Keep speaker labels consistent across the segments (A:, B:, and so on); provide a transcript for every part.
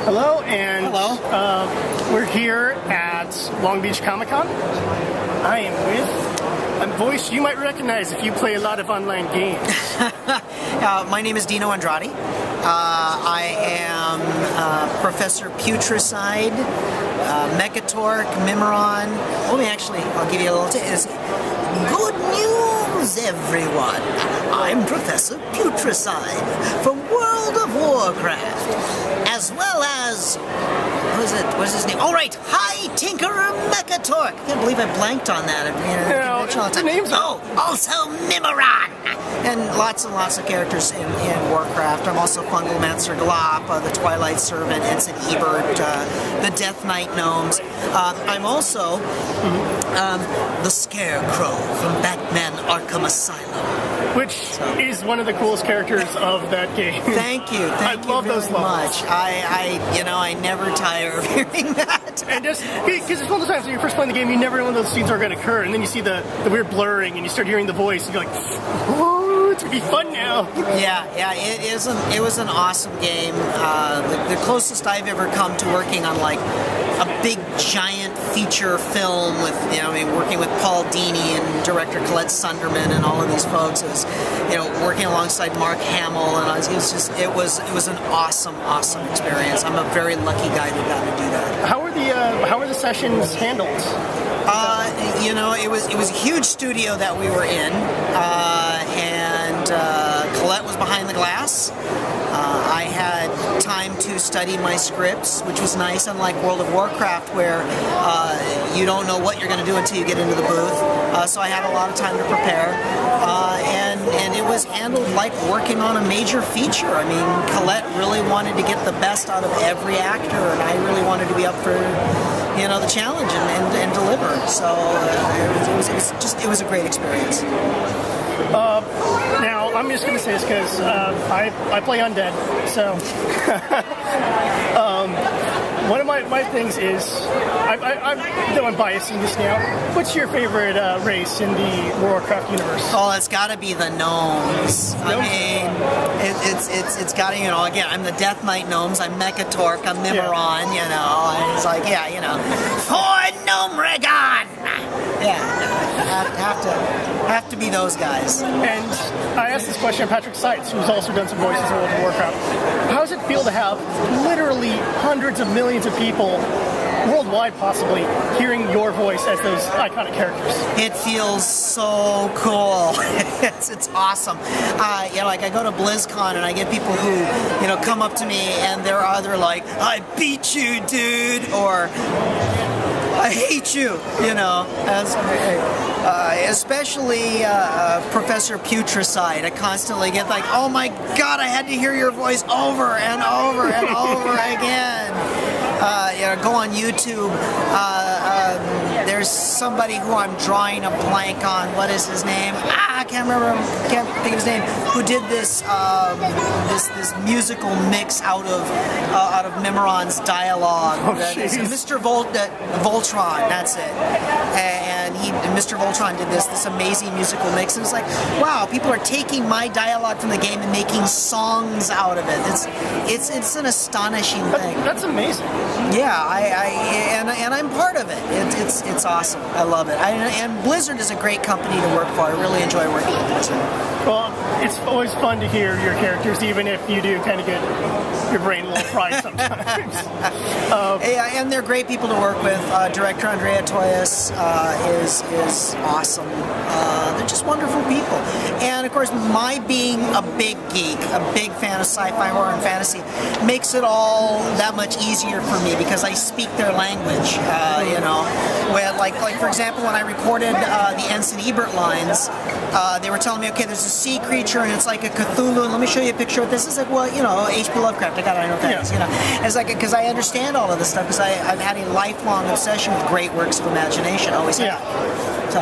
A: Hello, and
B: Hello.
A: We're here at Long Beach Comic-Con. I am with a voice you might recognize if you play a lot of online games.
B: My name is Dino Andrade. I am Professor Putricide, Mechatork, Mimiron. I'll give you a little tip. Good news, everyone. I'm Professor Putricide from World of Warcraft, as well as what's his name? All right, High Tinkerer Mechatork. I can't believe I blanked on that.
A: The names.
B: Oh, also Mimiron. And lots of characters in Warcraft. I'm also Fungalmancer Glop, the Twilight Servant, Ensign Ebert, the Death Knight Gnomes. I'm also the Scarecrow from Batman Arkham Asylum.
A: Which is one of the coolest characters of that game.
B: Thank you. Thank you very much. I never tire of hearing that.
A: And just because it's one of those times when you're first playing the game, you never know when those scenes are going to occur, and then you see the weird blurring, and you start hearing the voice, and you're like, "Oh, it's gonna be fun now." Yeah.
B: It was an awesome game. The closest I've ever come to working on like a big giant feature film with working with Paul Dini and director Colette Sunderman and all of these folks. It was working alongside Mark Hamill, and it was an awesome experience. I'm a very lucky guy who got to do that.
A: How are the sessions handled?
B: It was a huge studio that we were in, and Colette was behind the glass. I had time to study my scripts, which was nice, unlike World of Warcraft, where you don't know what you're going to do until you get into the booth. So I had a lot of time to prepare, and it was handled like working on a major feature. I mean, Colette really wanted to get the best out of every actor, and I really wanted to be up for the challenge and deliver. So it was a great experience.
A: Now, I'm just going to say this because I play Undead, so one of my things is, I'm biasing this now. What's your favorite race in the Warcraft universe?
B: Oh, it's got to be the gnomes. I mean, it's got to, again, I'm the Death Knight Gnomes, I'm Mechatork, I'm Mimiron, and it's like, for Gnomregon! Have to be those guys.
A: And I asked this question of Patrick Seitz, who's also done some voices in World of Warcraft. How does it feel to have literally hundreds of millions of people, worldwide possibly, hearing your voice as those iconic characters?
B: It feels so cool. It's awesome. I go to BlizzCon and I get people who, come up to me and they're either like, "I beat you, dude," or "I hate you," especially Professor Putricide. I constantly get like, "Oh my God, I had to hear your voice over and over and over again." Go on YouTube. There's somebody who I'm drawing a blank on. What is his name? I can't remember. Can't think of his name. Who did this this musical mix out of Mimiron's dialogue? Mr. Voltron. That's it. And Mr. Voltron did this amazing musical mix. And it's like, wow, people are taking my dialogue from the game and making songs out of it. It's an astonishing thing.
A: That's amazing.
B: Yeah, and I'm part of it. It's awesome. I love it. And Blizzard is a great company to work for. I really enjoy working with Blizzard.
A: Well, it's always fun to hear your characters, even if you do kind of get your brain a little fried sometimes.
B: And they're great people to work with. Director Andrea Toyas is awesome. They're just wonderful people. And of course, my being a big geek, a big fan of sci-fi, horror, and fantasy, makes it all that much easier for me because I speak their language. Where, like for example, when I recorded the Ensign Ebert lines, they were telling me, okay, there's a sea creature and it's like a Cthulhu, and let me show you a picture of this. It's like, well, H.P. Lovecraft, I know what that is. It's like, because I understand all of this stuff, because I've had a lifelong obsession with great works of imagination, always have. So.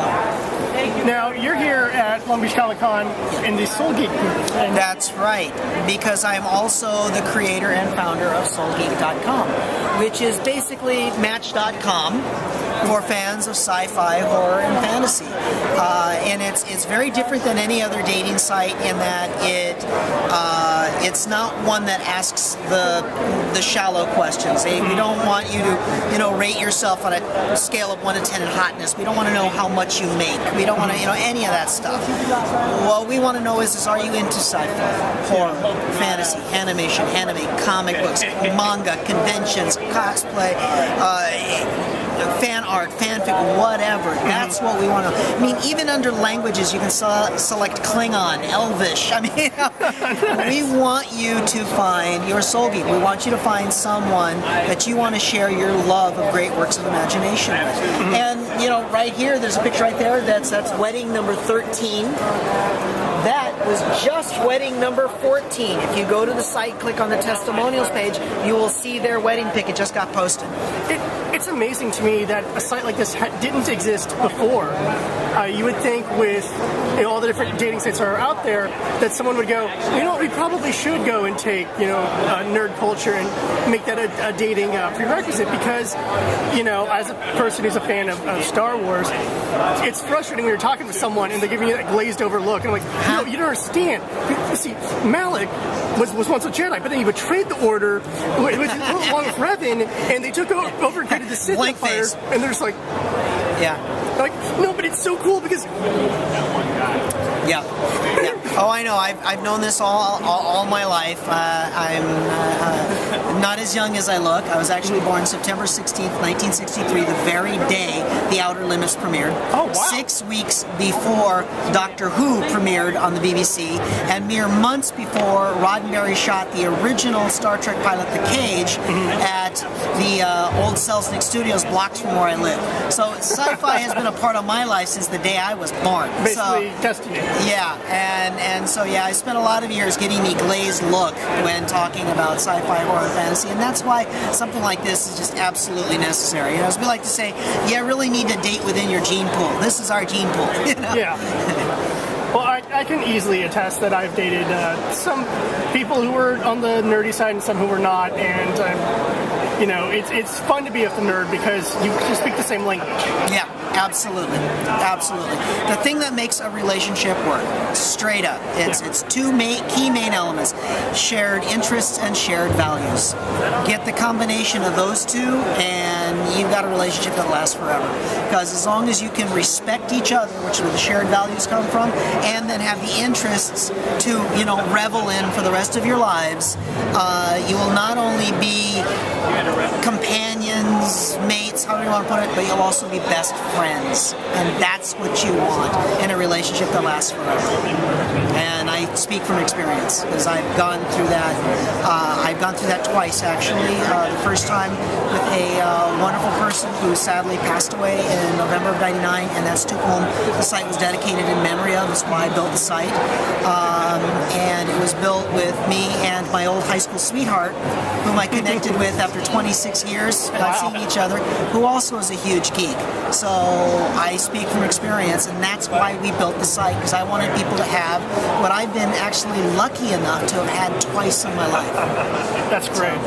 A: Now, you're here at Long Beach Comic-Con in the Soul Geek booth.
B: That's right, because I'm also the creator and founder of SoulGeek.com, which is basically Match.com for fans of sci-fi, horror, and fantasy. And it's very different than any other dating site in that It's not one that asks the shallow questions. We don't want you to, rate yourself on a scale of 1 to 10 in hotness. We don't want to know how much you make. We don't want to, any of that stuff. What we want to know is are you into sci-fi, horror, fantasy, animation, anime, comic books, manga, conventions, cosplay, fan art, fanfic, whatever. That's what we want to. I mean, even under languages, you can select Klingon, Elvish. I mean, we want you to find your soul geek. We want you to find someone that you want to share your love of great works of imagination with. And right here, there's a picture right there. That's wedding number 13. That was just wedding number 14. If you go to the site, click on the testimonials page, you will see their wedding pic. It just got posted.
A: It's amazing to me that a site like this didn't exist before. You would think with all the different dating sites that are out there that someone would go, we probably should go and take, nerd culture and make that a dating prerequisite because, as a person who's a fan of Star Wars, it's frustrating when you're talking to someone and they're giving you that glazed over look. And I'm like, no, you don't understand. You see, Malik was once a Jedi, but then he betrayed the Order along with Revan, and they took over and created the Sith Empire, and they're just like, like, no, but it's so cool because... Yeah.
B: Oh, I know. I've known this all my life. I'm not as young as I look. I was actually born September 16th, 1963, the very day The Outer Limits premiered.
A: Oh, wow.
B: 6 weeks before Doctor Who premiered on the BBC, and mere months before Roddenberry shot the original Star Trek pilot, The Cage, at the old Selznick Studios, blocks from where I live. So sci-fi has been a part of my life since the day I was born.
A: Basically, destiny.
B: Yeah, and so I spent a lot of years getting the glazed look when talking about sci-fi, horror, and fantasy, and that's why something like this is just absolutely necessary. As we like to say, you really need to date within your gene pool. This is our gene pool.
A: Yeah. Well, I can easily attest that I've dated some people who were on the nerdy side and some who were not, and it's fun to be with the nerd because you speak the same language.
B: Yeah, absolutely. The thing that makes a relationship work, straight up, it's two key main elements: shared interests and shared values. Get the combination of those two, and you've got a relationship that lasts forever. Because as long as you can respect each other, which is where the shared values come from, and then have the interests to revel in for the rest of your lives, you will not only be companions, mates, however you want to put it, but you'll also be best friends. And that's what you want in a relationship that lasts forever. And I speak from experience, because I've gone through that. I've gone through that twice, actually. The first time with a wonderful person who sadly passed away in November of '99, and that's to whom the site was dedicated in memory of. That's why I built the site. And it was built with me and my old high school sweetheart, whom I connected with after 26 years of seeing each other, who also is a huge geek. So I speak from experience, and that's why we built the site, because I wanted people to have what I've been actually lucky enough to have had twice in my life.
A: That's great.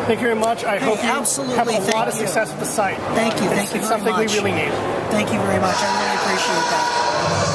A: Thank you very much. I hope you have a lot of success with the site.
B: Thank you. Thank you very much.
A: It's something we really need.
B: Thank you very much. I really appreciate that.